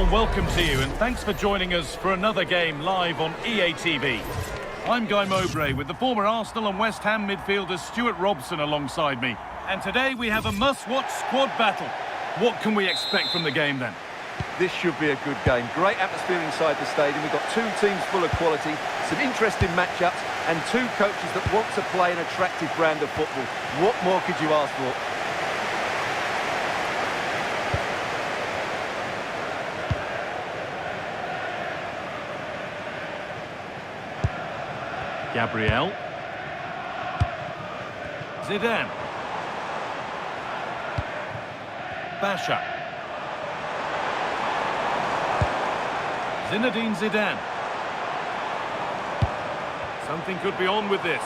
and welcome to you, and thanks for joining us for another game live on EA TV. I'm Guy Mowbray with the former Arsenal and West Ham midfielder Stuart Robson alongside me. And today we have a must-watch squad battle. What can we expect from the game then? This should be a good game. Great atmosphere inside the stadium. We've got two teams full of quality, some interesting matchups, and two coaches that want to play an attractive brand of football. What more could you ask for? Gabriel. Zidane. Basha. Zinedine Zidane. Something could be on with this.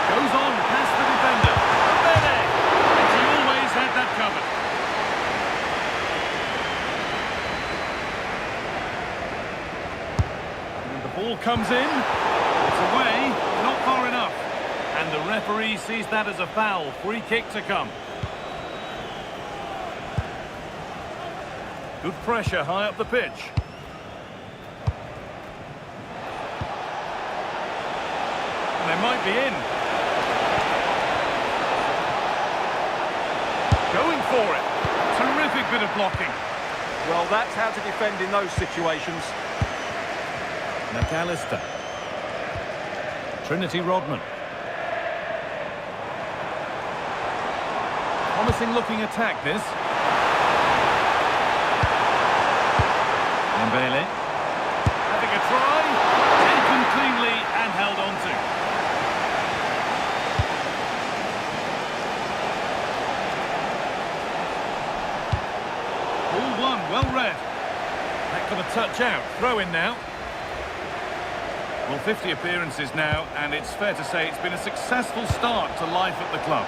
Goes on past the defender. Pele! And he always had that covered. And the ball comes in. It's away, not far enough. And the referee sees that as a foul. Free kick to come. Good pressure high up the pitch. And they might be in. Going for it. Terrific bit of blocking. Well, that's how to defend in those situations. McAllister. Trinity Rodman. Promising looking attack this. Dembele. Having a try. Taken cleanly and held on to. Ball one, well read. That got a touch out. Throw in now. Well, 50 appearances now, and it's fair to say it's been a successful start to life at the club.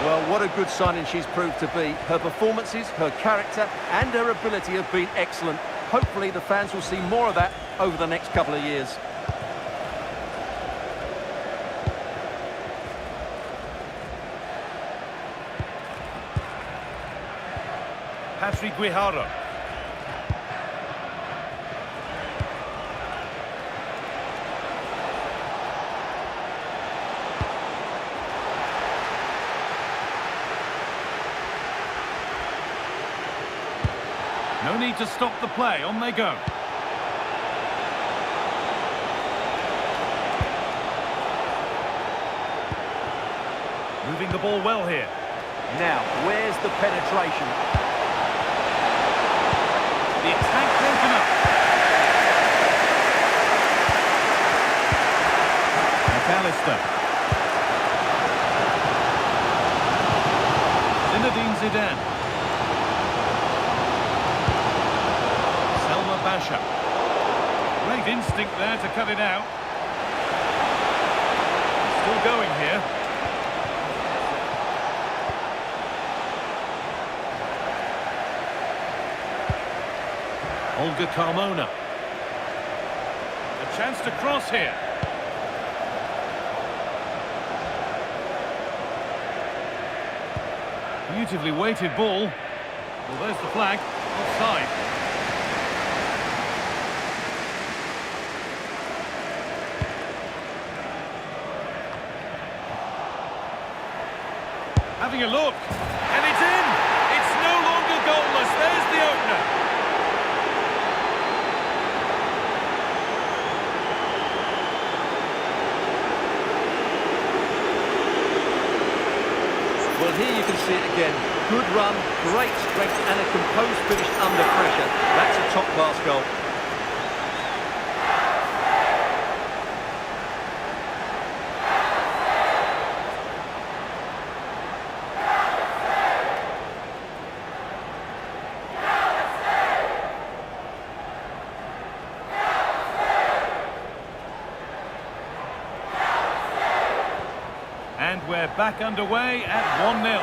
Well, what a good signing she's proved to be. Her performances, her character, and her ability have been excellent. Hopefully the fans will see more of that over the next couple of years. Patrick Guijarro. No need to stop the play, on they go. Moving the ball well here. Now, where's the penetration? The attack broken up. McAllister. Zinedine Zidane. Basha. Great instinct there to cut it out. Still going here. Olga Carmona. A chance to cross here. Beautifully weighted ball. Well, there's the flag. Offside. Having a look, and it's in! It's no longer goalless, there's the opener! Well, here you can see it again. Good run, great strength, and a composed finish under pressure. That's a top-class goal. And we're back underway at 1-0.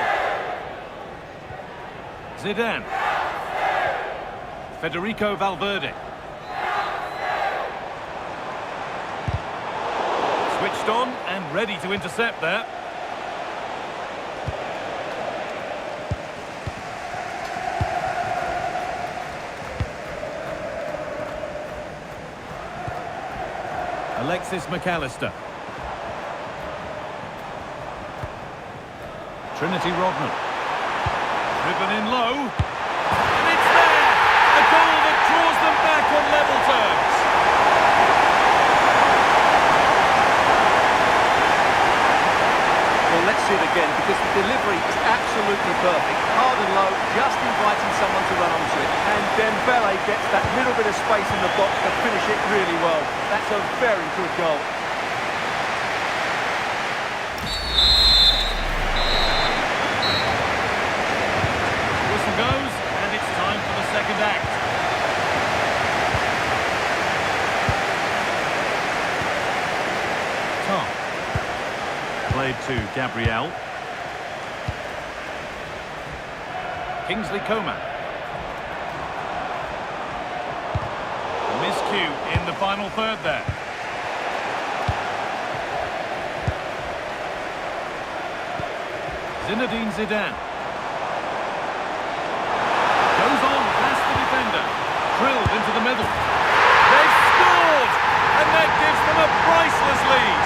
Zidane. Federico Valverde. Switched on and ready to intercept there. Alexis McAllister. Trinity Rodman. Driven in low. And it's there! A goal that draws them back on level terms. Well, let's see it again, because the delivery is absolutely perfect. Hard and low, just inviting someone to run onto it. And Dembele gets that little bit of space in the box to finish it really well. That's a very good goal. Whistle goes, and it's time for the second act. Tom. Played to Gabriel. Kingsley Coman. Miscue in the final third there. Zinedine Zidane. Goes on past the defender. Drilled into the middle. They've scored! And that gives them a priceless lead.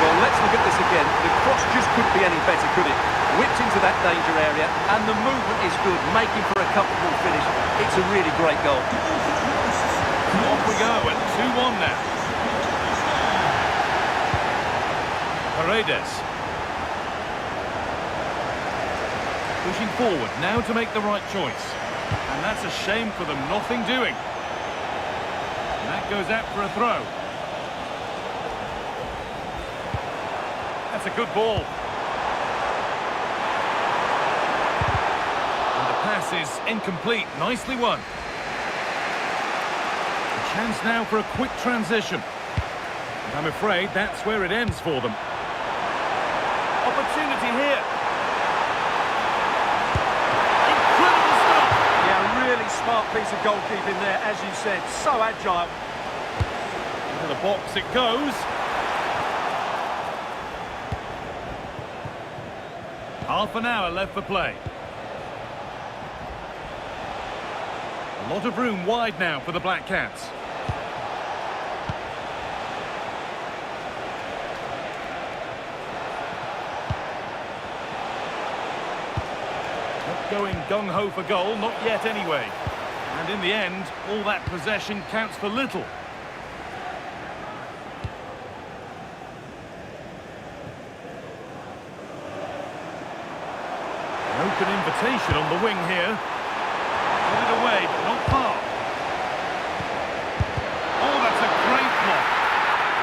Well, let's look at this again. The cross just couldn't be any better, could it? Whipped into that danger area, and the movement is good, making for a comfortable finish. It's a really great goal. Off we go at 2-1 now. Paredes. Pushing forward now to make the right choice. And that's a shame for them, nothing doing. And that goes out for a throw. That's a good ball. And the pass is incomplete. Nicely won. A chance now for a quick transition. And I'm afraid that's where it ends for them. Opportunity here. Incredible stuff. Yeah, really smart piece of goalkeeping there, as you said. So agile. Into the box it goes. Half an hour left for play. A lot of room wide now for the Black Cats. Not going gung-ho for goal, not yet anyway. And in the end, all that possession counts for little. Open invitation on the wing here. Put it away, but not far. Oh, that's a great block.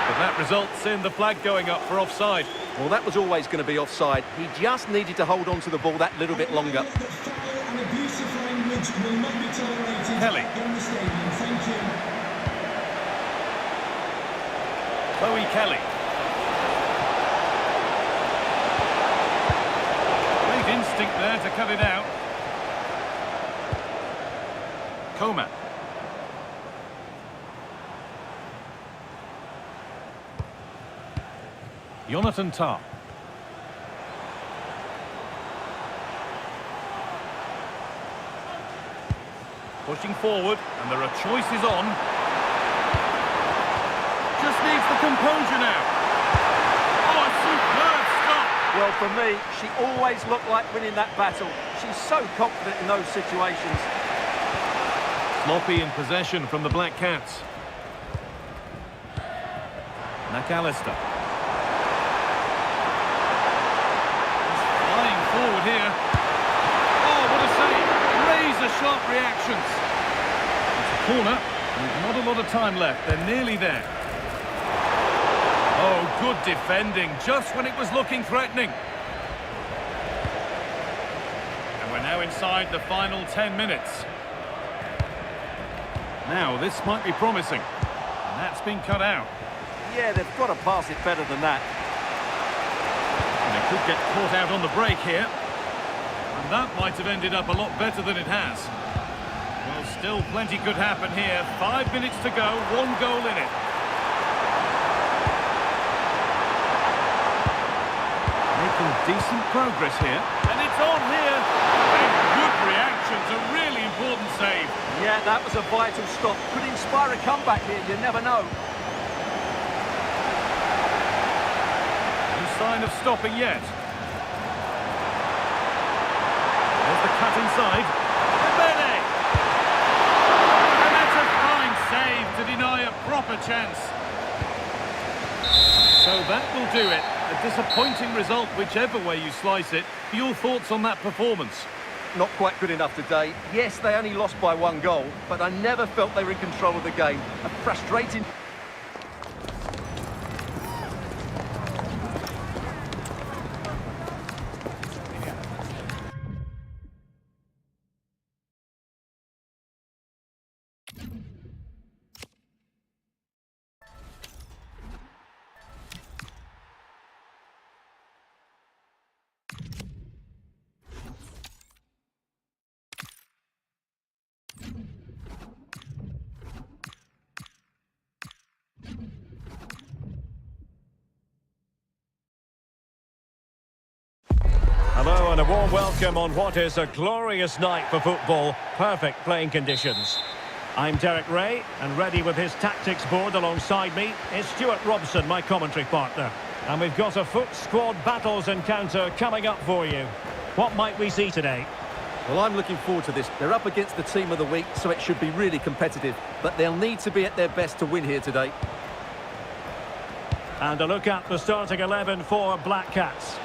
But that results in the flag going up for offside. Well, that was always going to be offside. He just needed to hold on to the ball that little bit longer. Kelly. Chloe Kelly. Instinct there to cut it out. Coman. Jonathan Tah. Pushing forward, and there are choices on. Just needs the composure now. Oh, a superb stop. Well, for me, she always looked like winning that battle. She's so confident in those situations. Sloppy in possession from the Black Cats. McAllister. Flying forward here. Oh, what a save. Razor-sharp reactions. It's a corner, and not a lot of time left. They're nearly there. Oh, good defending, just when it was looking threatening. And we're now inside the final 10 minutes. Now, this might be promising. And that's been cut out. Yeah, they've got to pass it better than that. And they could get caught out on the break here. And that might have ended up a lot better than it has. Well, still plenty could happen here. 5 minutes to go, 1 goal in it. Making decent progress here. And it's on here. And good reactions, a really important save. Yeah, Yeah, that was a vital stop. Could inspire a comeback here, you never know. No sign of stopping yet. There's the cut inside. Dembele! And that's a fine save to deny a proper chance. So that will do it. A disappointing result, whichever way you slice it. Your thoughts on that performance? Not quite good enough today. Yes, they only lost by 1 goal, but I never felt they were in control of the game. A frustrating... Hello and a warm welcome on what is a glorious night for football. Perfect playing conditions. I'm Derek Ray, and ready with his tactics board alongside me is Stuart Robson, my commentary partner. And we've got a FUT Squad Battles encounter coming up for you. What might we see today? Well, I'm looking forward to this. They're up against the team of the week, so it should be really competitive. But they'll need to be at their best to win here today. And a look at the starting 11 for Black Cats.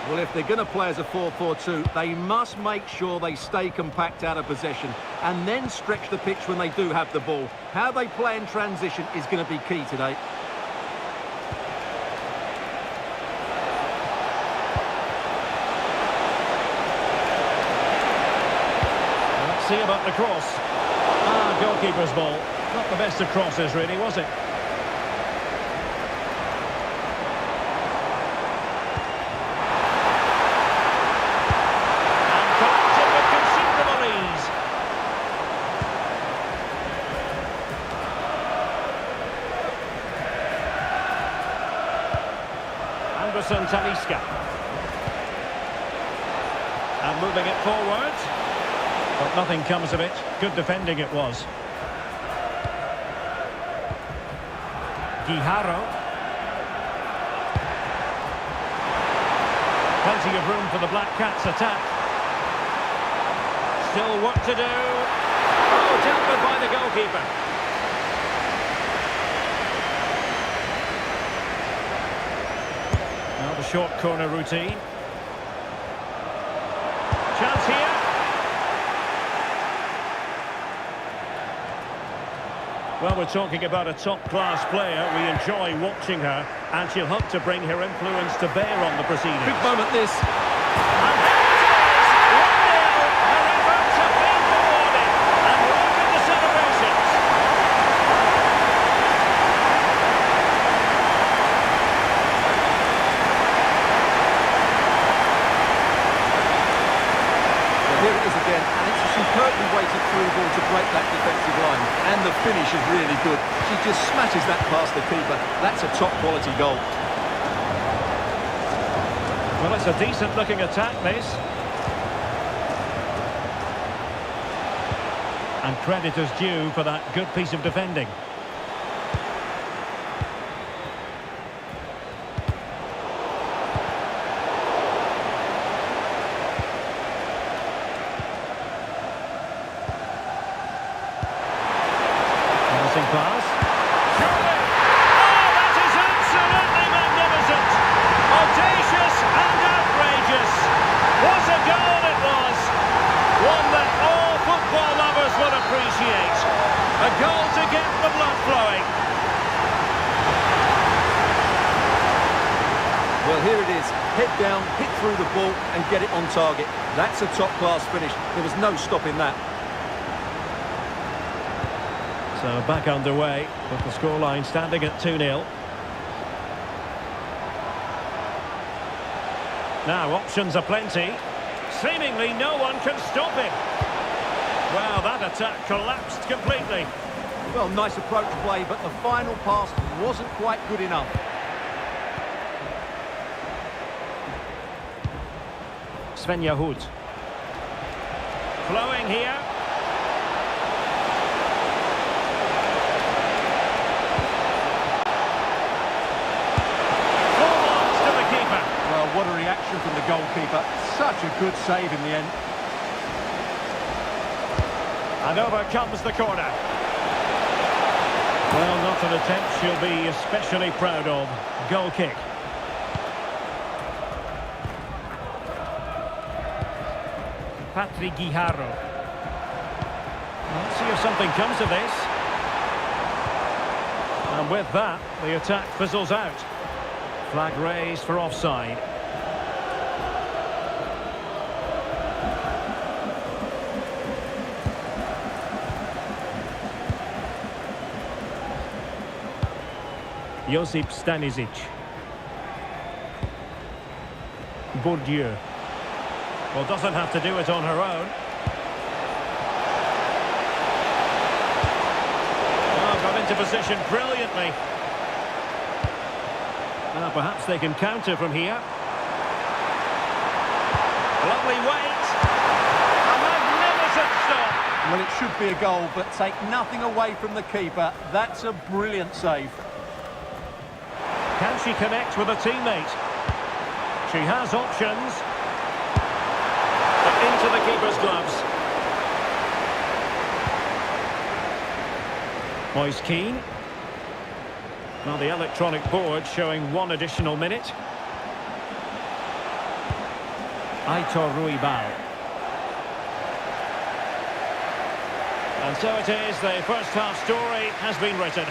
Well, if they're going to play as a 4-4-2, they must make sure they stay compact out of possession and then stretch the pitch when they do have the ball. How they play in transition is going to be key today. Let's see about the cross. Goalkeeper's ball. Not the best of crosses, really, was it? Talisca. And moving it forward. But nothing comes of it. Good defending it was. Guijarro. Plenty of room for the Black Cats attack. Still work to do. Oh, dealt with by the goalkeeper. Now the short corner routine. Chance here. Well, we're talking about a top-class player. We enjoy watching her, and she'll hope to bring her influence to bear on the proceedings. Big moment, this. And there it is! 1-0. Her efforts have been rewarded. And look at the celebrations. Here it is again, and it's a superbly weighted through ball to break that defensive line. And the finish is really good. She just smashes that past the keeper. That's a top-quality goal. Well, it's a decent-looking attack, this. And credit is due for that good piece of defending. Pass. Surely! Oh, that is absolutely magnificent! Audacious and outrageous! What a goal it was! One that all football lovers will appreciate. A goal to get the blood flowing. Well, here it is. Head down, hit through the ball and get it on target. That's a top-class finish. There was no stopping that. So back underway, with the scoreline standing at 2-0. Now options are plenty. Seemingly no one can stop him. Well, that attack collapsed completely. Well, nice approach play, but the final pass wasn't quite good enough. Svenja Hood. Flowing here. such a good save in the end. And over comes the corner. Well, not an attempt she'll be especially proud of. Goal kick. Patrick Guijarro. Let's see if something comes of this. And with that, the attack fizzles out. Flag raised for offside. Josip Stanisic. Bourdieu. Well, doesn't have to do it on her own. Oh, got into position brilliantly. Now perhaps they can counter from here. Lovely weight. A magnificent stop. Well, it should be a goal, but take nothing away from the keeper. That's a brilliant save. Can she connect with a teammate? She has options. But into the keeper's gloves. Moise Keane. Now the electronic board showing 1 additional minute. Aitor Ruibal. And so it is, the first half story has been written.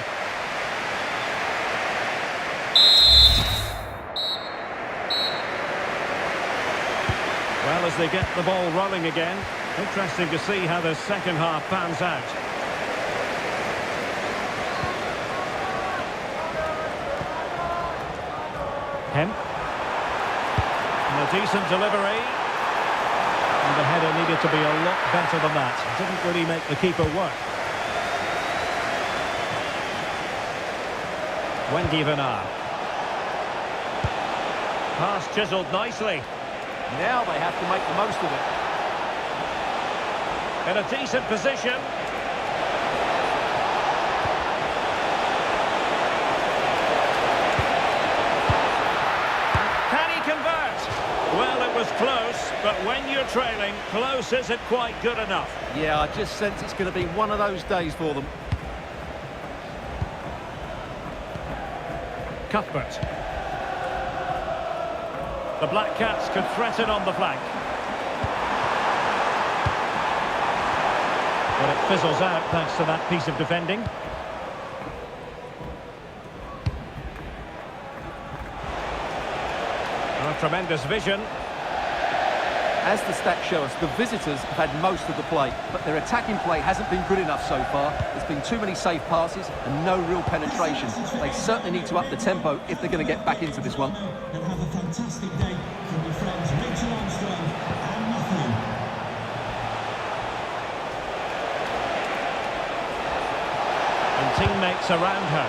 Well, as they get the ball rolling again, interesting to see how the second half pans out. Hemp. And a decent delivery. And the header needed to be a lot better than that. Didn't really make the keeper work. Wendy Venar. Pass chiselled nicely. Now they have to make the most of it. In a decent position. Can he convert? Well, it was close, but when you're trailing, close isn't quite good enough. Yeah, I just sense it's going to be one of those days for them. Cuthbert. The Black Cats could threaten on the flank. But it fizzles out thanks to that piece of defending. Oh, tremendous vision. As the stats show us, the visitors have had most of the play, but their attacking play hasn't been good enough so far. There's been too many safe passes and no real penetration. They certainly need to up the tempo if they're going to get back into this one. And have a fantastic day from your friends Rachel Armstrong and Matthew. And teammates around her.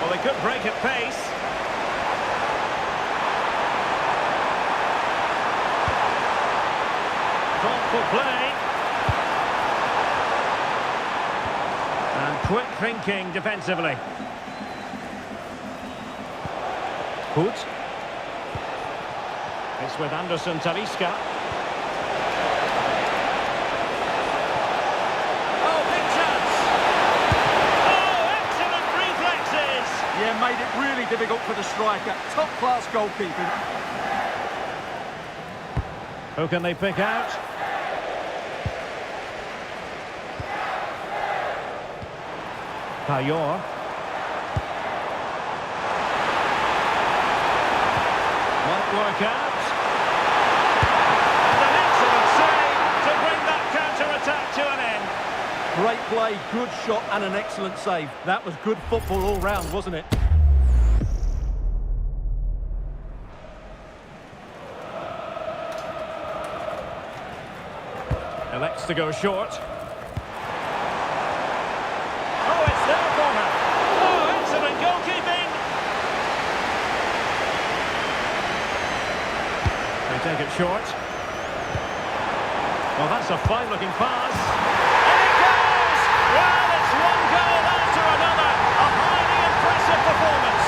Well, they could break at pace. Thoughtful play. And quick thinking defensively. Hoot. It's with Anderson Talisca. Oh, big chance! Oh, excellent reflexes! Yeah, made it really difficult for the striker. Top-class goalkeeping. Who can they pick out? Payor. Might work out. And an excellent save to bring that counter-attack to an end. Great play, good shot and an excellent save. That was good football all round, wasn't it? Elects to go short. Oh, it's there for her. Oh, excellent goalkeeping. They take it short. Well, that's a fine-looking pass. And it goes! Well, it's one goal after another. A highly impressive performance.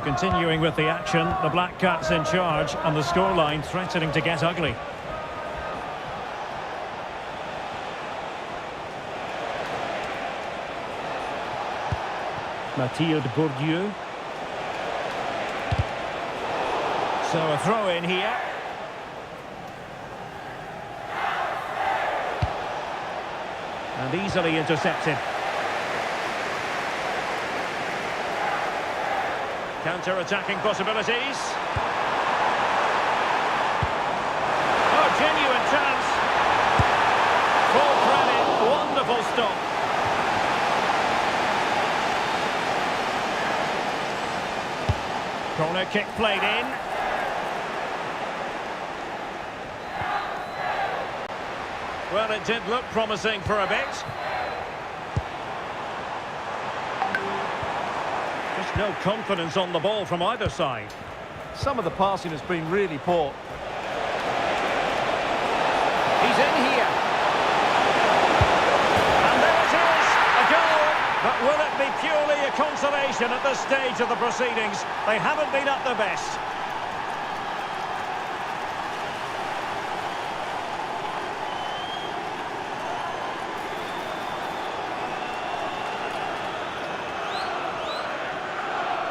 Continuing with the action, the Black Cats in charge and the scoreline threatening to get ugly. Mathilde Bourdieu. So a throw in here. And easily intercepted. Counter-attacking possibilities. Oh, genuine chance. Full credit, wonderful stop. Corner kick played in. Well, it did look promising for a bit. Just no confidence on the ball from either side. Some of the passing has been really poor. He's in here. And there it is, a goal. But will it be purely a consolation at this stage of the proceedings? They haven't been at their best.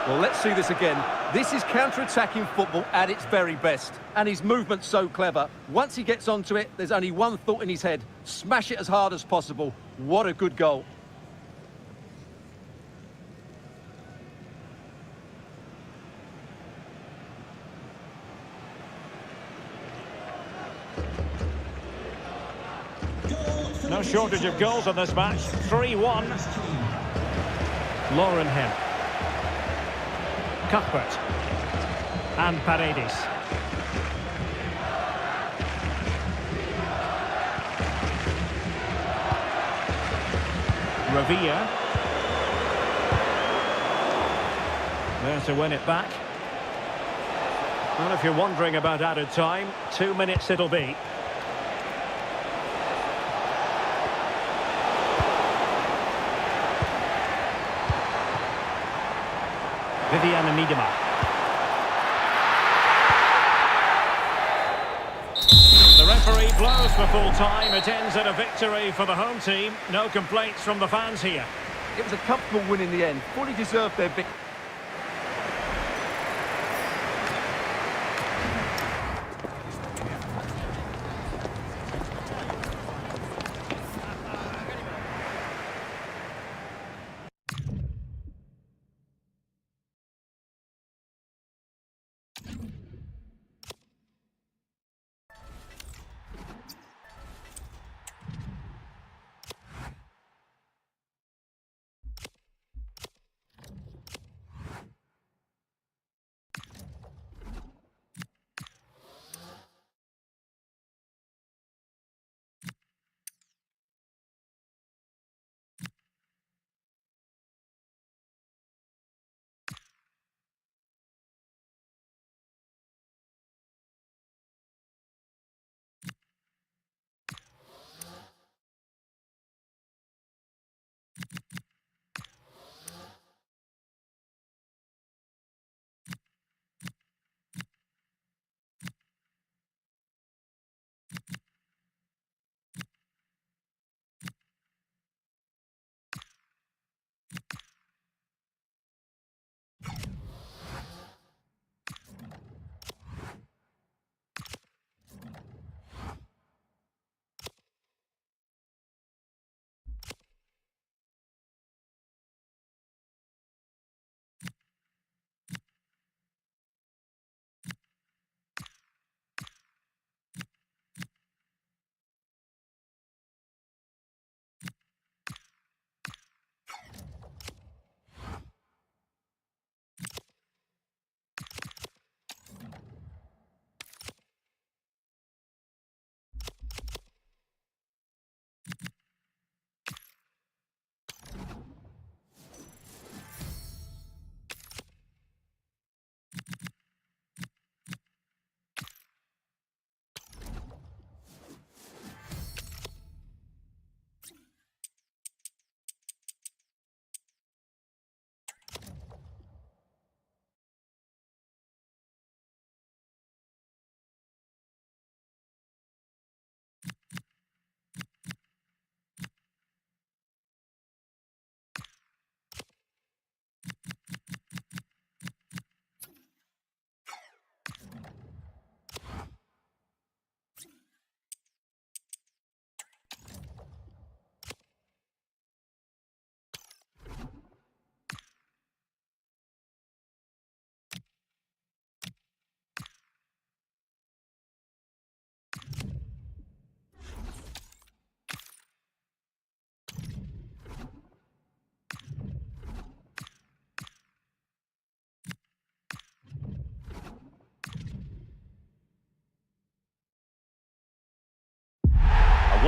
Well, let's see this again. This is counter-attacking football at its very best. And his movement's so clever. Once he gets onto it, there's only one thought in his head. Smash it as hard as possible. What a good goal. No shortage of goals in this match. 3-1. Lauren Hemp. Cuthbert and Paredes. Ravia. There to win it back. Well, if you're wondering about added time, 2 minutes it'll be. Viviana Miedema. The referee blows for full time. It ends in a victory for the home team. No complaints from the fans here. It was a comfortable win in the end. Fully deserved their victory.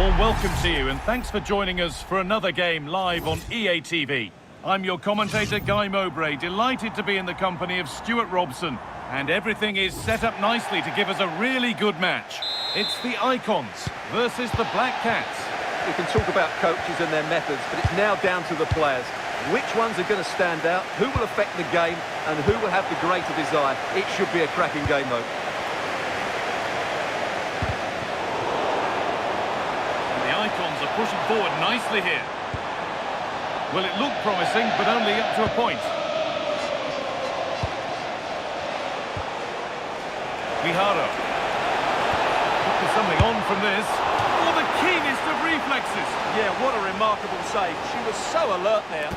warm welcome to you and thanks for joining us for another game live on EA TV. I'm your commentator Guy Mowbray, delighted to be in the company of Stuart Robson. And everything is set up nicely to give us a really good match. It's the Icons versus the Black Cats. We can talk about coaches and their methods, but it's now down to the players. Which ones are going to stand out, who will affect the game, and who will have the greater desire. It should be a cracking game, though. And the Icons are pushing forward nicely here. Well, it looked promising, but only up to a point. Miharo. Could be something on from this. Oh, the keenest of reflexes. Yeah, what a remarkable save. She was so alert there.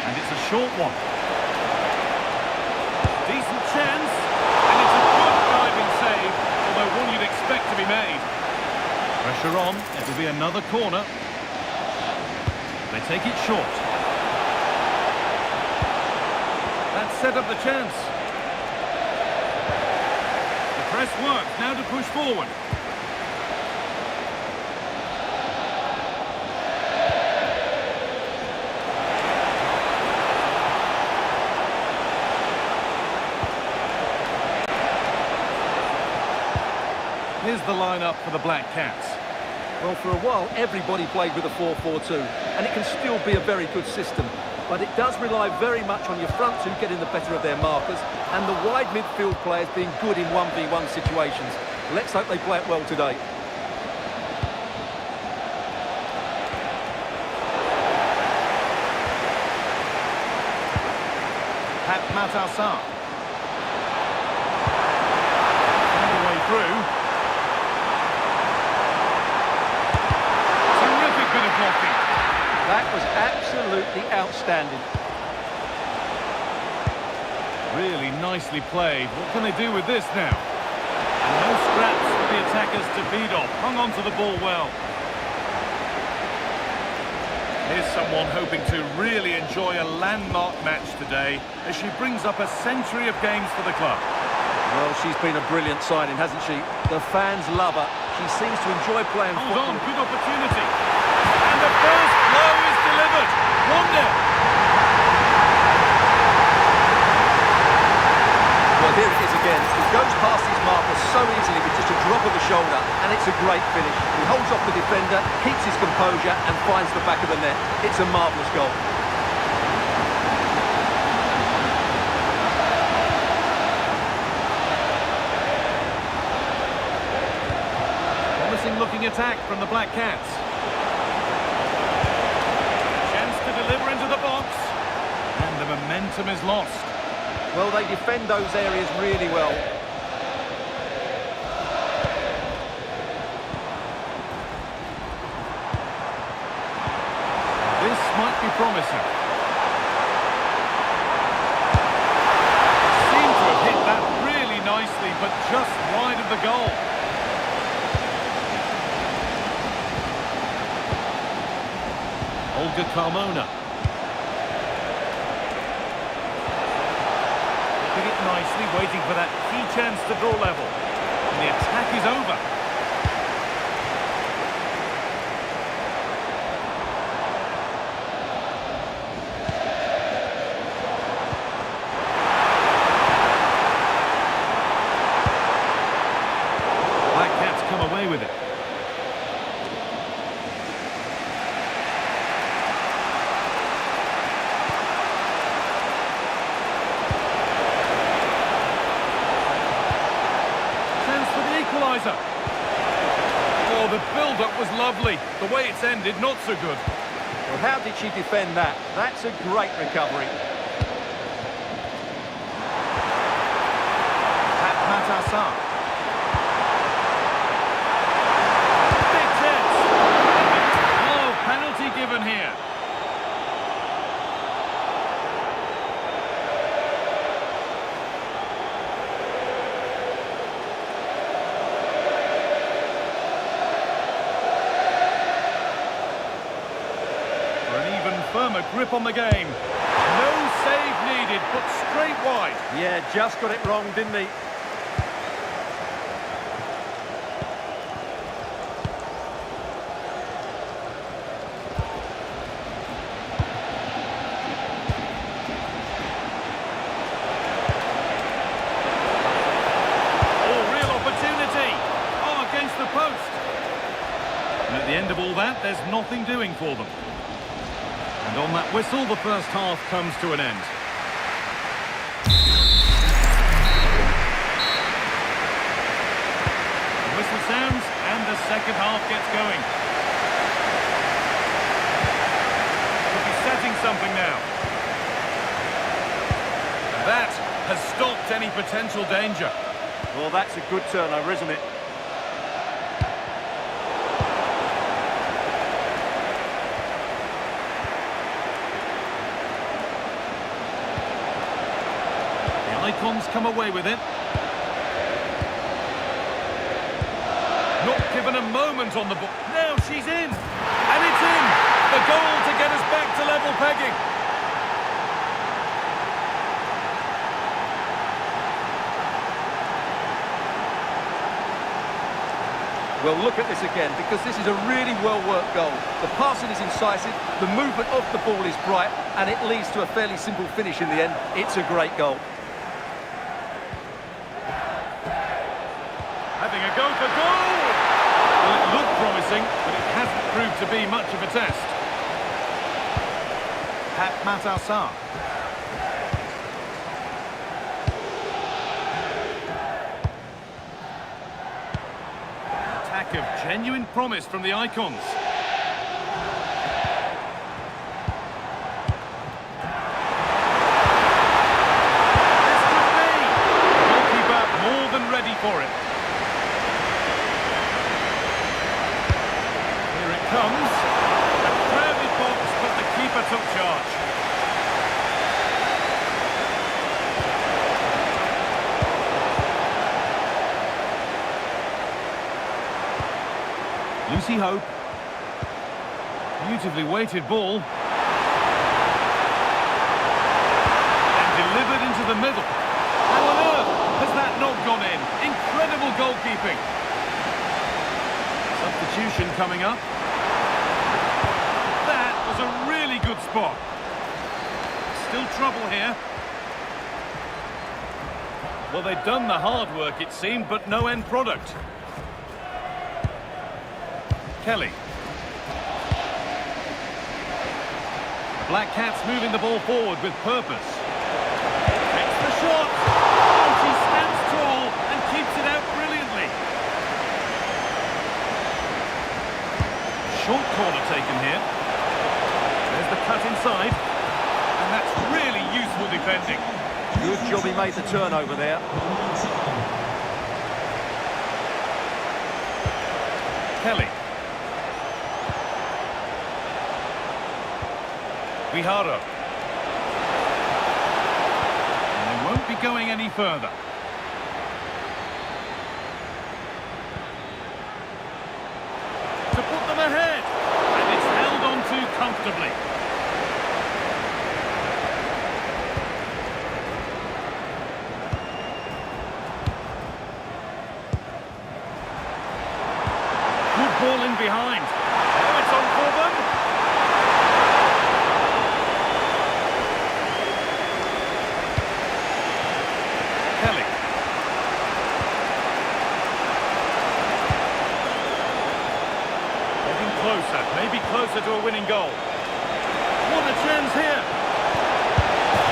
And it's a short one. Decent chance. And it's a good diving save, although one you'd expect to be made. Pressure on. It'll be another corner. They take it short. That set up the chance. The press works. Now to push forward. Here's the lineup for the Black Cats. Well, for a while, everybody played with a 4-4-2, and it can still be a very good system. But it does rely very much on your front two getting the better of their markers, and the wide midfield players being good in 1v1 situations. Let's hope they play it well today. Pat Matassar. All the way through. Terrific bit of blocking. That was absolutely outstanding. Really nicely played. What can they do with this now? And no scraps for the attackers to feed off. Hung on to the ball well. Here's someone hoping to really enjoy a landmark match today as she brings up a century of games for the club. Well, she's been a brilliant signing, hasn't she? The fans love her. She seems to enjoy playing Hold football. on, good opportunity. And the first blow is delivered. 1-0. Well, here it is again. He goes past his marker so easily with just a drop of the shoulder, and it's a great finish. He holds off the defender, keeps his composure, and finds the back of the net. It's a marvellous goal. Promising looking attack from the Black Cats. Chance to deliver into the box. And the momentum is lost. Well, they defend those areas really well. This might be promising. Seem to have hit that really nicely, but just wide of the goal. Olga Carmona. Keeping it nicely, waiting for that key chance to draw level. And the attack is over. Black Cats come away with it. Equaliser. Oh, the build-up was lovely. The way it's ended, not so good. Well, how did she defend that? That's a great recovery. Pat Matassar. Big chance. Oh, penalty given here. Firmer grip on the game. No save needed, but straight wide. Yeah, just got it wrong, didn't he? there's nothing doing for them. And on that whistle, the first half comes to an end. The whistle sounds, and the second half gets going. Could be setting something now. That has stopped any potential danger. Well, that's a good turnover, isn't it? The Icons come away with it. Not given a moment on the ball. Now she's in. And it's in. The goal to get us back to level pegging. Well, look at this again, because this is a really well-worked goal. The passing is incisive, the movement of the ball is bright, and it leads to a fairly simple finish in the end. It's a great goal. Having a go for goal! Well, it looked promising, but it hasn't proved to be much of a test. Pat Matassar. Attack of genuine promise from the Icons. This could be! The goalkeeper more than ready for it. Here it comes. A crowded box, but the keeper took charge. Lucy Hope. Beautifully weighted ball. And delivered into the middle. How on earth has that not gone in? Incredible goalkeeping. Substitution coming up. That was a really good spot. Still trouble here. Well, they'd done the hard work, it seemed, but no end product. Kelly. The Black Cats moving the ball forward with purpose. Takes the shot. Oh, she stands tall and keeps it out brilliantly. Short corner taken here. There's the cut inside. And that's really useful defending. Good job he made the turnover there. Kelly. Viharo. And they won't be going any further. To put them ahead. And it's held on to comfortably. Good ball in behind. Oh, it's on for them. Kelly. Getting closer, maybe closer to a winning goal. What a chance here.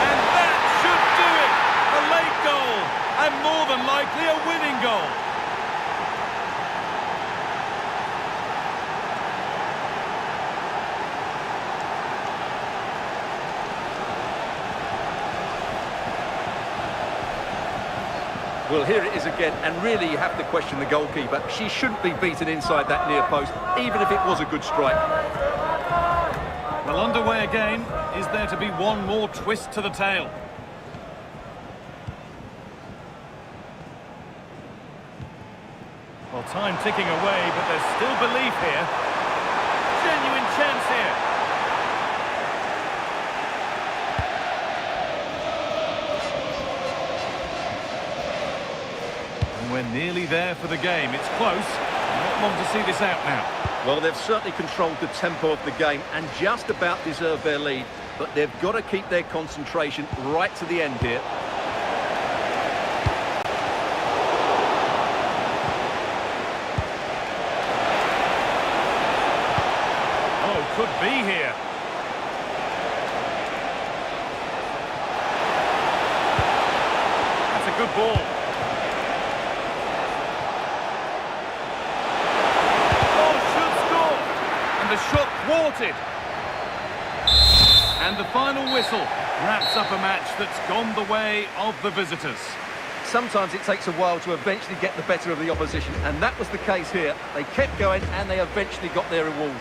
And that should do it. A late goal. And more than likely a winning goal. Well, here it is again, and really you have to question the goalkeeper. She shouldn't be beaten inside that near post, even if it was a good strike. Well, underway again. Is there to be one more twist to the tail? Well, time ticking away, but there's still belief here. Genuine chance here. We're nearly there for the game. It's close. Not long to see this out now. Well, they've certainly controlled the tempo of the game and just about deserved their lead, but they've got to keep their concentration right to the end here. be here. That's a good ball. Oh, should score. And the shot thwarted. And the final whistle wraps up a match that's gone the way of the visitors. Sometimes it takes a while to eventually get the better of the opposition, and that was the case here. They kept going and they eventually got their reward.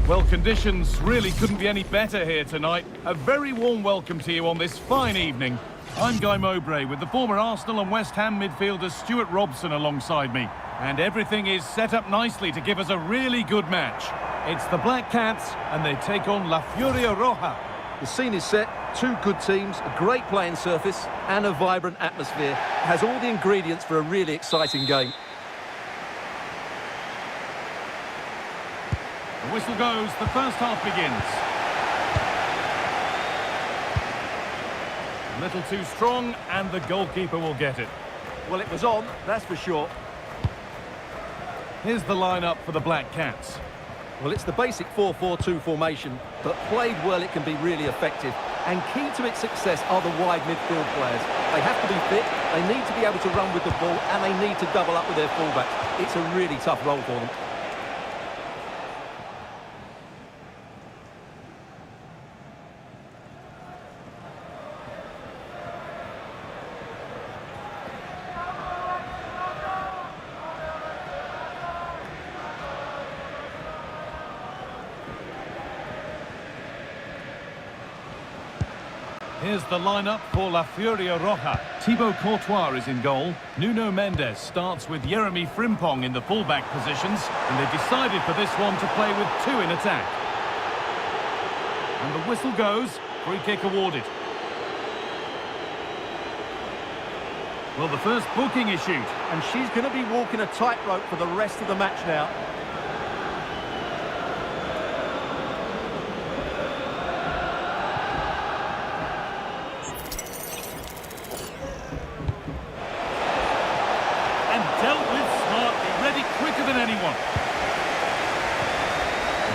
Well, conditions really couldn't be any better here tonight. A very warm welcome to you on this fine evening. I'm Guy Mowbray with the former Arsenal and West Ham midfielder Stuart Robson alongside me. And everything is set up nicely to give us a really good match. It's the Black Cats and they take on La Furia Roja. The scene is set, two good teams, a great playing surface and a vibrant atmosphere. It has all the ingredients for a really exciting game. The whistle goes, the first half begins. A little too strong, and the goalkeeper will get it. Well, it was on, that's for sure. Here's the lineup for the Black Cats. Well, it's the basic 4-4-2 formation, but played well it can be really effective. And key to its success are the wide midfield players. They have to be fit, they need to be able to run with the ball, and they need to double up with their fullbacks. It's a really tough role for them. Here's the lineup for La Furia Roja. Thibaut Courtois is in goal. Nuno Mendes starts with Jeremy Frimpong in the fullback positions, and they decided for this one to play with two in attack. And the whistle goes, free kick awarded. Well, the first booking issued. And she's going to be walking a tightrope for the rest of the match now.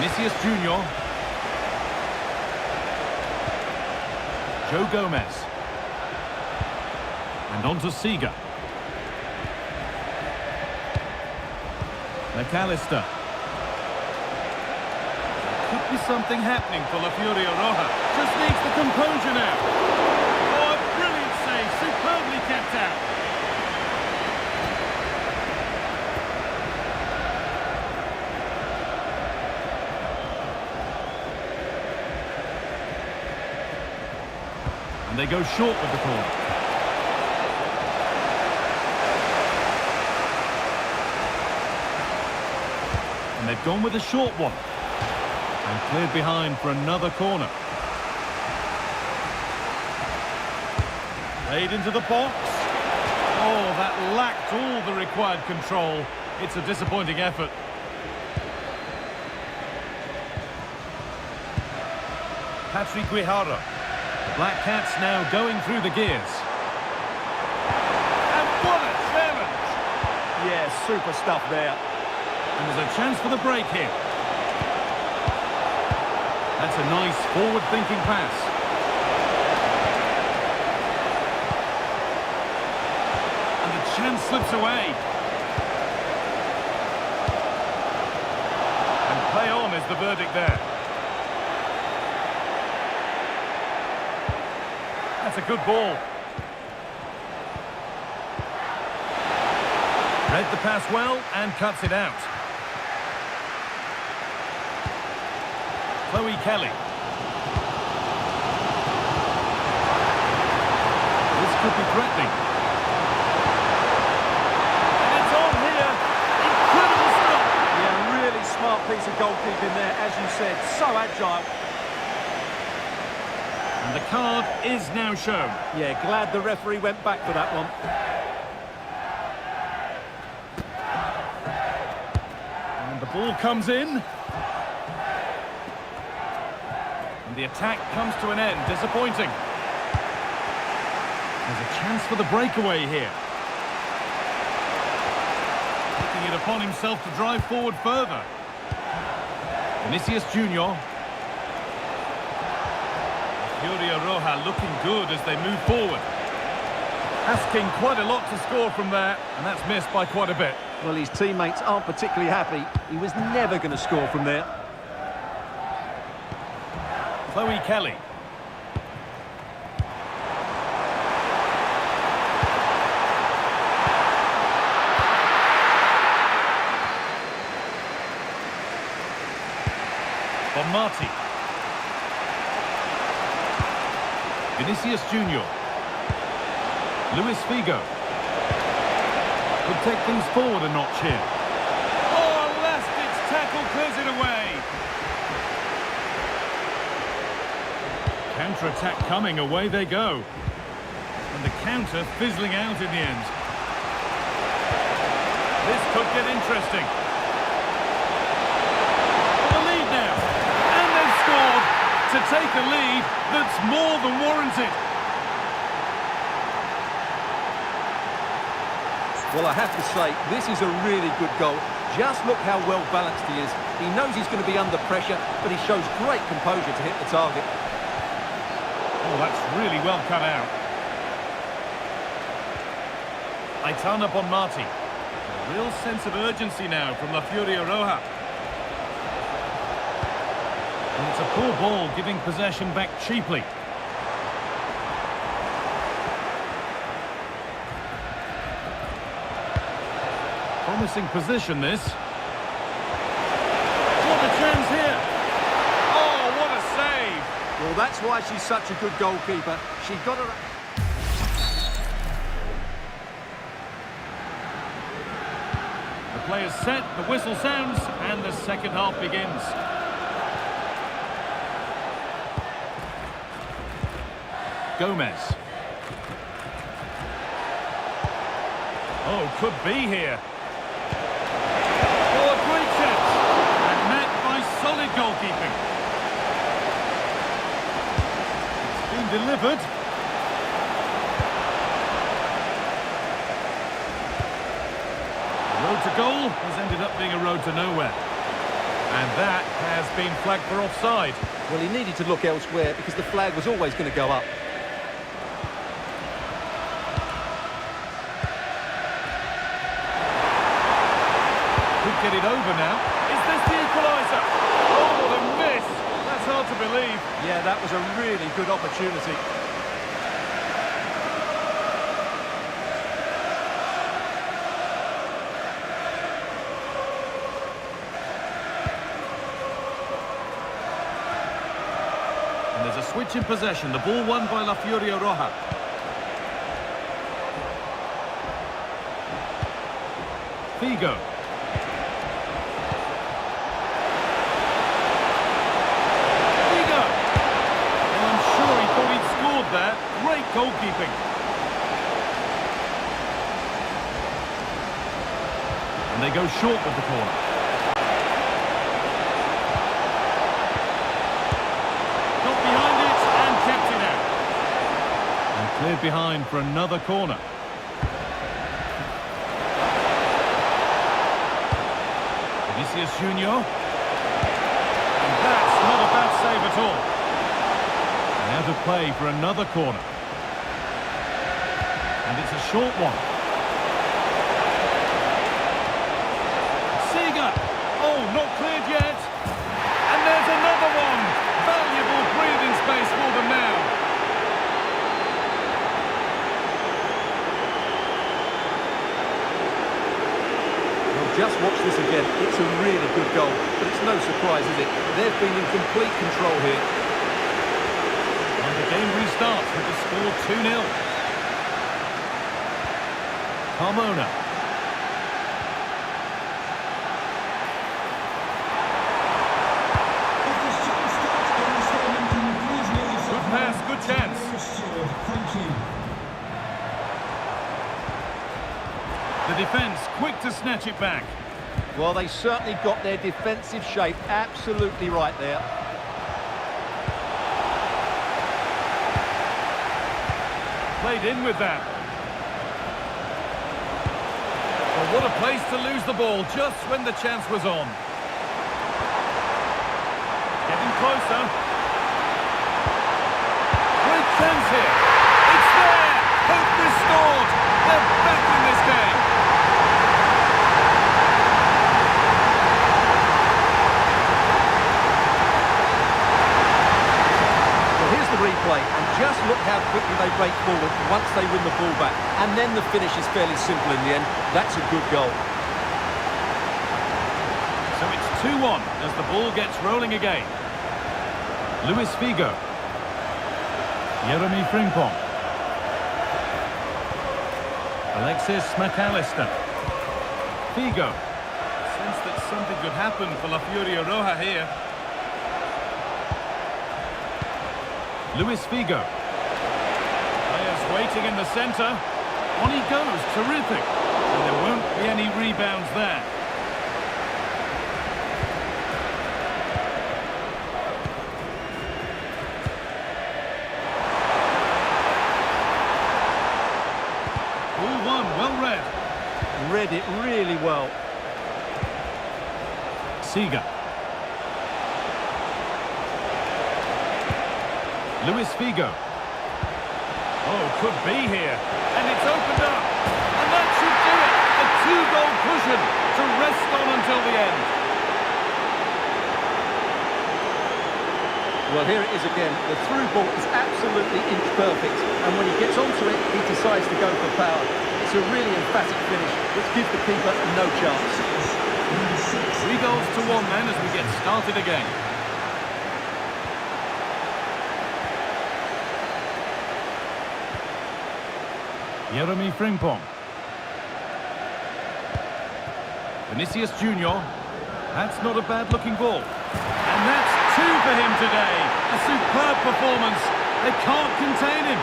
Vinicius Junior. Joe Gomez. And on to Seager. McAllister. Could be something happening for La Furia Roja. Just needs the composure now. Oh, a brilliant save. Superbly kept out. And they go short with the corner. And they've gone with a short one. And cleared behind for another corner. Played into the box. Oh, that lacked all the required control. It's a disappointing effort. Patrick Guijarro. The Black Cats now going through the gears. And what a challenge! Yeah, super stuff there. And there's a chance for the break here. That's a nice forward-thinking pass. And the chance slips away. And play on is the verdict there. That's a good ball. Read the pass well and cuts it out. Chloe Kelly. This could be threatening. And it's on here. Incredible stop. Yeah, really smart piece of goalkeeping there, as you said. So agile. And the card is now shown. Yeah, glad the referee went back for that one. And the ball comes in. And the attack comes to an end. Disappointing. There's a chance for the breakaway here. Taking it upon himself to drive forward further. Vinicius Junior. Furia Roja looking good as they move forward. Asking quite a lot to score from there, and that's missed by quite a bit. Well, his teammates aren't particularly happy. He was never going to score from there. Chloe Kelly. Marti. Vinicius Junior. Luis Figo. Could take things forward a notch here. Oh, Lastic's tackle clears it away. Counter-attack coming, away they go. And the counter fizzling out in the end. This could get interesting. The lead now. And they've scored to take a lead that's more than warranted. Well, I have to say, this is a really good goal. Just look how well balanced he is. He knows he's going to be under pressure, but he shows great composure to hit the target. Oh, that's really well cut out. Aitana Bonmati. A real sense of urgency now from La Furia Roja. And it's a poor ball, giving possession back cheaply. Promising position, this. What a chance here. Oh, what a save. Well, that's why she's such a good goalkeeper. She got her... The play is set, the whistle sounds, and the second half begins. Gomez. Oh, could be here. Oh, a great chance. And met by solid goalkeeping. It's been delivered. The road to goal has ended up being a road to nowhere. And that has been flagged for offside. Well, he needed to look elsewhere because the flag was always going to go up. Get it over now. Is this the equaliser? Oh, what a miss! That's hard to believe. Yeah, that was a really good opportunity. And there's a switch in possession. The ball won by La Furia Roja. Figo. There, great goalkeeping. And they go short with the corner. Got behind it and kept it out. And cleared behind for another corner. Vinicius Junior. And that's not a bad save at all. Out of play for another corner. And it's a short one. Seeger! Oh, not cleared yet. And there's another one. Valuable breathing space for them now. Well, just watch this again. It's a really good goal, but it's no surprise, is it? They've been in complete control here. And the game restarts with the score 2-0. Carmona. Good pass, good chance. Thank you. The defence quick to snatch it back. Well, they certainly got their defensive shape absolutely right there. Played in with that. Well, what a place to lose the ball just when the chance was on. Getting closer. Great chance here. It's there. Hope restored. They're back in this game. Well, here's the replay, and just look how quickly they break forward once they win the ball back. And then the finish is fairly simple in the end. That's a good goal. So it's 2-1 as the ball gets rolling again. Luis Figo. Jeremy Frimpong. Alexis McAllister. Figo. Sense that something could happen for La Furia Roja here. Luis Figo. Players waiting in the centre. On he goes, terrific. And there won't be any rebounds there. Ball one, well read. Read it really well. Seager. Luis Figo. Oh, could be here. And it's opened up. And that should do it. A two-goal cushion to rest on until the end. Well, here it is again. The through ball is absolutely inch perfect. And when he gets onto it, he decides to go for power. It's a really emphatic finish, which gives the keeper no chance. 3 goals to 1 then as we get started again. Jeremy Frimpong. Vinicius Junior. That's not a bad looking ball. And that's 2 for him today. A superb performance. They can't contain him.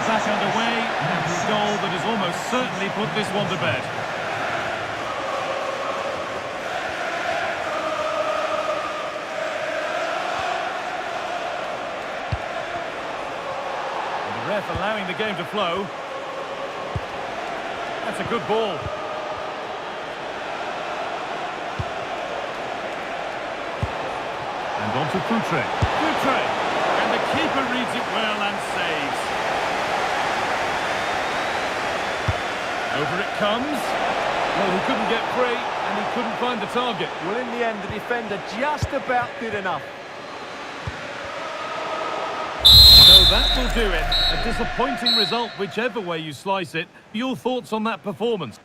Back underway, and a goal that has almost certainly put this one to bed. And the ref allowing the game to flow. That's a good ball. And on to Futre. Futre! And the keeper reads it well and saves. Over it comes. Well, he couldn't get free, and he couldn't find the target. Well, in the end, the defender just about did enough. So that will do it. A disappointing result, whichever way you slice it. Your thoughts on that performance?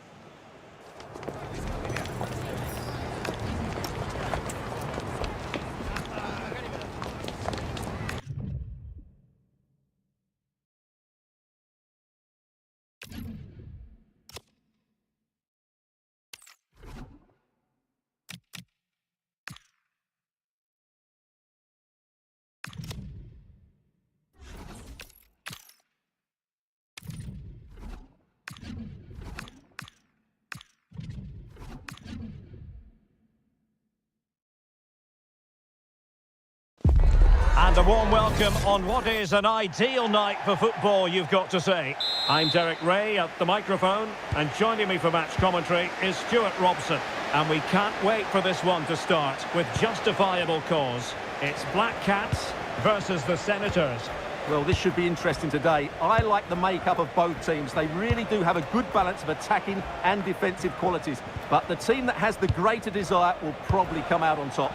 And a warm welcome on what is an ideal night for football, you've got to say. I'm Derek Ray at the microphone, and joining me for match commentary is Stuart Robson. And we can't wait for this one to start with justifiable cause. It's Black Cats versus the Senators. Well, this should be interesting today. I like the makeup of both teams. They really do have a good balance of attacking and defensive qualities. But the team that has the greater desire will probably come out on top.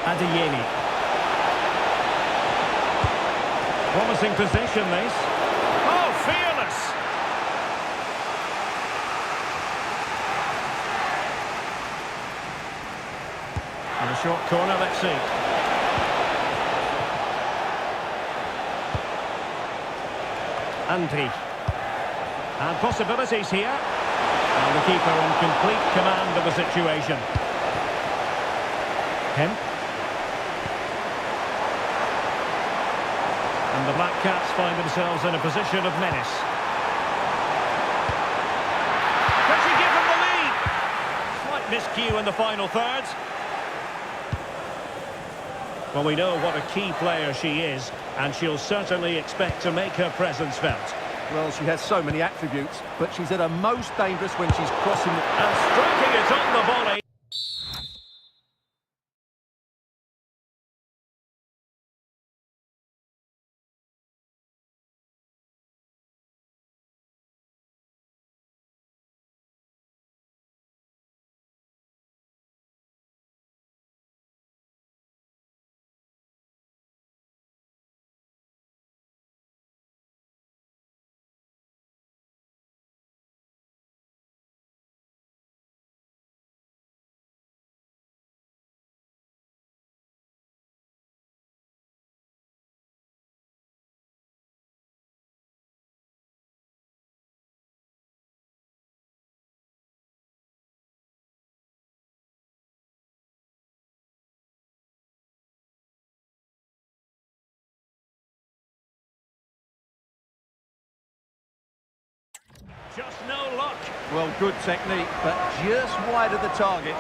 Adeyemi. Promising position, this. Oh, fearless! In a short corner, let's see. Andri. And possibilities here. And the keeper in complete command of the situation. Kemp. And the Black Cats find themselves in a position of menace. Does he give them the lead? Slight miscue in the final third. Well, we know what a key player she is, and she'll certainly expect to make her presence felt. Well, she has so many attributes, but she's at her most dangerous when she's crossing the... And striking it on the volley. Just no luck. Well, good technique, but just wide of the target.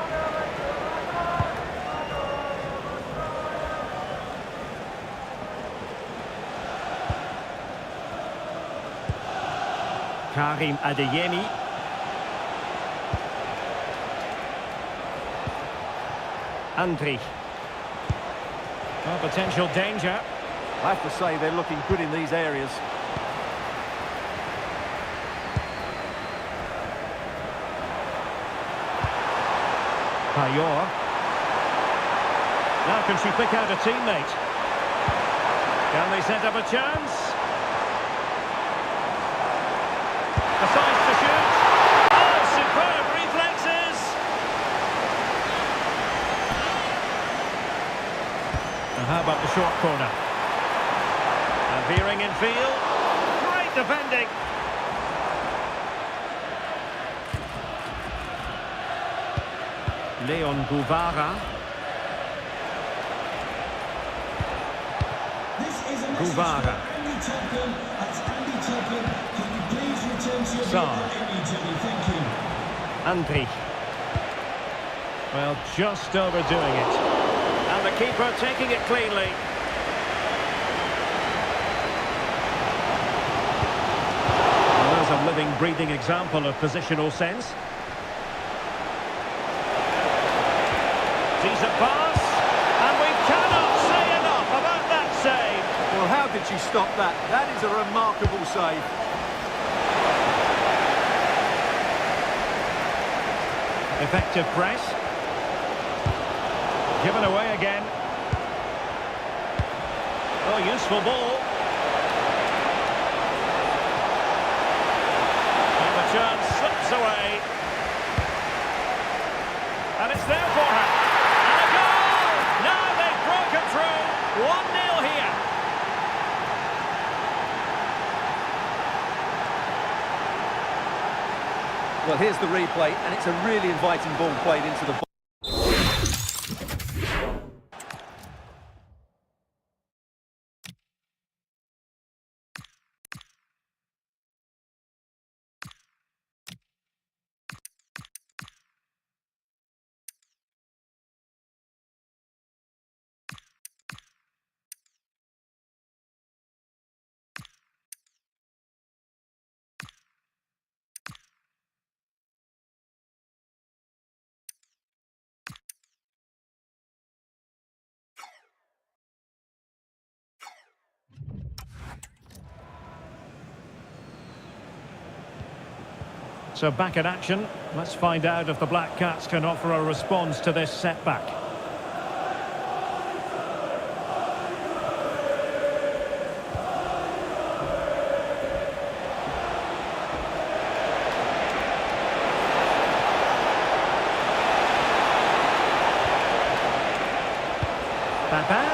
Karim Adeyemi. Andri. Well, potential danger. I have to say they're looking good in these areas. Payor. Now can she pick out a teammate? Can they set up a chance? Decides to shoot. Oh, superb reflexes! And how about the short corner? And veering in field. Great defending. Leon Guvara. This is a message Guvara. for Andy Tupkin. That's Andy Tupkin. Can you please return to your Sarr. vehicle immediately? Thank you. Andri. Well, just overdoing it. And the keeper taking it cleanly. Well, there's a living, breathing example of positional sense. Decent pass. And we cannot say enough about that save. Well, how did she stop that? That is a remarkable save. Effective press. Given away again. Oh, useful ball. And the chance slips away. And it's there for her. And a goal! Now they've broken through. 1-0 here. Well, here's the replay, and it's a really inviting ball played into the box. So back in action. Let's find out if the Black Cats can offer a response to this setback. Papin.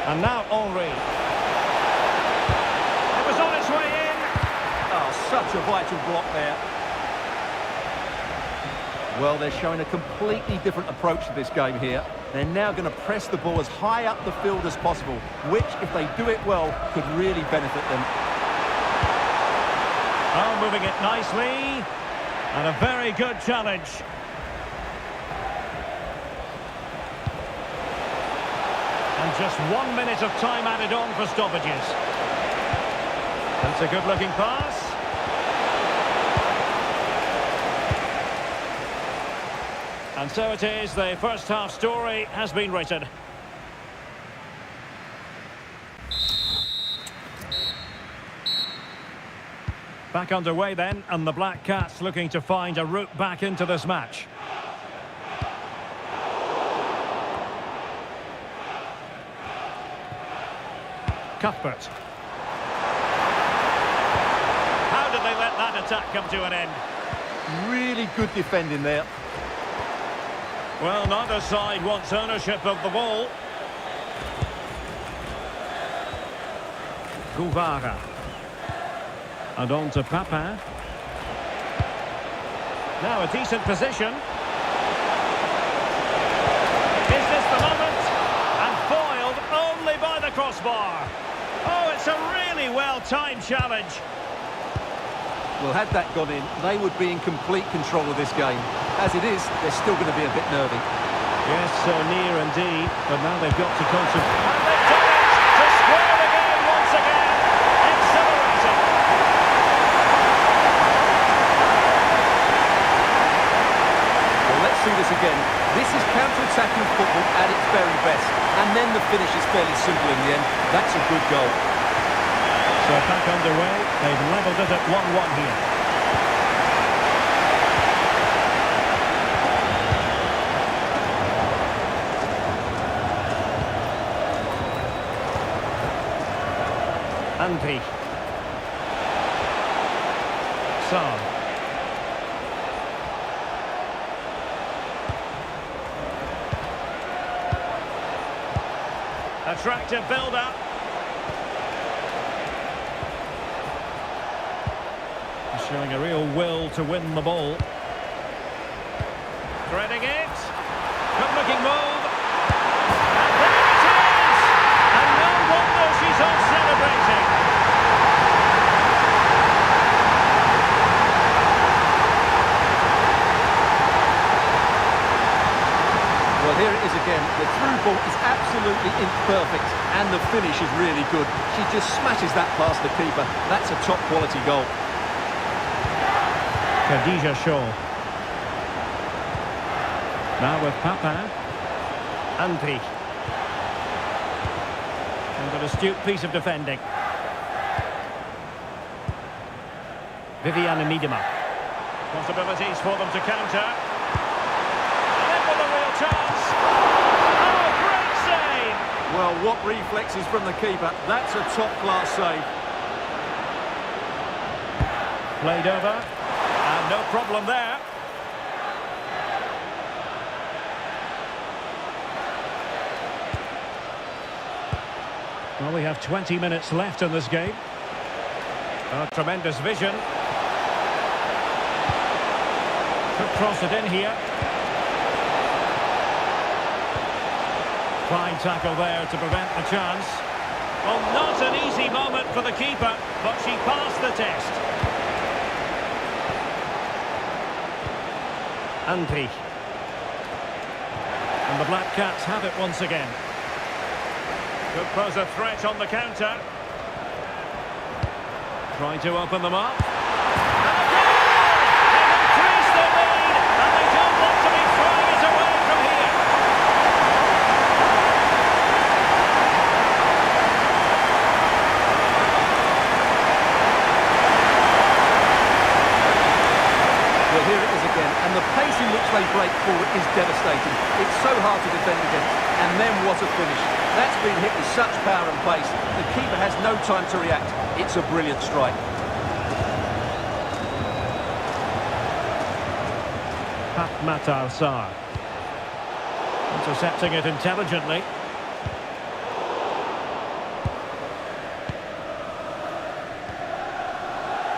And now Henry. It was on its way in. Oh, such a vital block there. Well, they're showing a completely different approach to this game here. They're now going to press the ball as high up the field as possible, which, if they do it well, could really benefit them. Oh, moving it nicely. And a very good challenge. And just 1 minute of time added on for stoppages. That's a good-looking pass. And so it is, the first half story has been written. Back underway then, and the Black Cats looking to find a route back into this match. Cuthbert. How did they let that attack come to an end? Really good defending there. Well, neither side wants ownership of the ball. Guvara. And on to Papin. Now a decent position. Is this the moment? And foiled only by the crossbar. Oh, it's a really well-timed challenge. Well, had that gone in, they would be in complete control of this game. As it is, they're still going to be a bit nervy. Yes, so near indeed, but now they've got to concentrate. And they've done it to square the game once again. Exhilarating. Well, let's see this again. This is counter-attacking football at its very best. And then the finish is fairly simple in the end. That's a good goal. So back underway, they've levelled it at 1-1 here. Andy. Sarr. Attractive build-up. Showing a real will to win the ball. Threading it. Good-looking move. And there it is! And no wonder she's off celebrating. Well, here it is again. The through ball is absolutely imperfect, and the finish is really good. She just smashes that past the keeper. That's a top-quality goal. Khadija Shaw. Now with Papa. Andy. And an astute piece of defending. Viviane Miedema. Possibilities for them to counter. And in with a real chance. Oh, great save! Well, what reflexes from the keeper. That's a top-class save. Played over. And no problem there. Well, we have 20 minutes left in this game. A tremendous vision. Could cross it in here. Fine tackle there to prevent the chance. Well, not an easy moment for the keeper, but she passed the test. Andy. And the Black Cats have it once again. Could pose a threat on the counter. Trying to open them up. And a goal! They've increased their lead, and they don't want to be throwing it away from here. Well, here it is again, and the pace in which they break forward is devastating. It's so hard to defend against, and then what a finish. That's been hit with such power and pace. The keeper has no time to react. It's a brilliant strike. Fatmata Sarr. Intercepting it intelligently.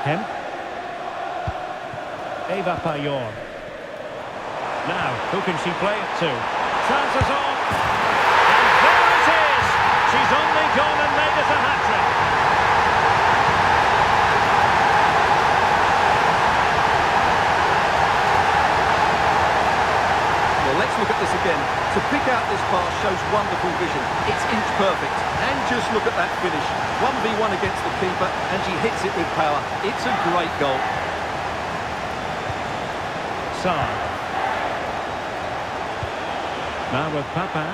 Kemp. Eva Payor. Now, who can she play it to? Chances on. And there it is! She's only gone and made it a hat-trick. Well, let's look at this again. To pick out this pass shows wonderful vision. It's inch perfect. And just look at that finish. 1v1 against the keeper, and she hits it with power. It's a great goal. Sarr. Now with Papa.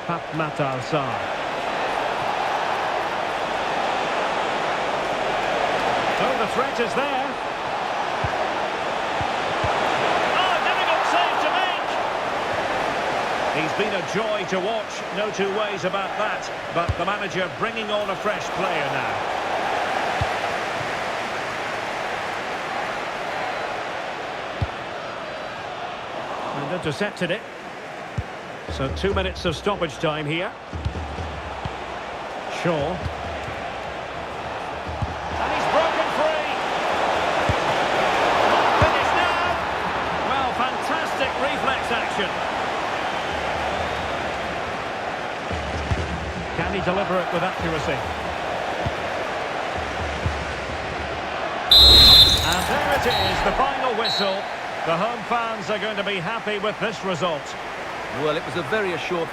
Fatmata Sarr. So the threat is there. Oh, difficult save to make. He's been a joy to watch, no two ways about that. But the manager bringing on a fresh player now. And intercepted it. So 2 minutes of stoppage time here. Shaw. And he's broken free. Not finished now. Well, fantastic reflex action. Can he deliver it with accuracy? And there it is, the final whistle. The home fans are going to be happy with this result. Well, it was a very assured...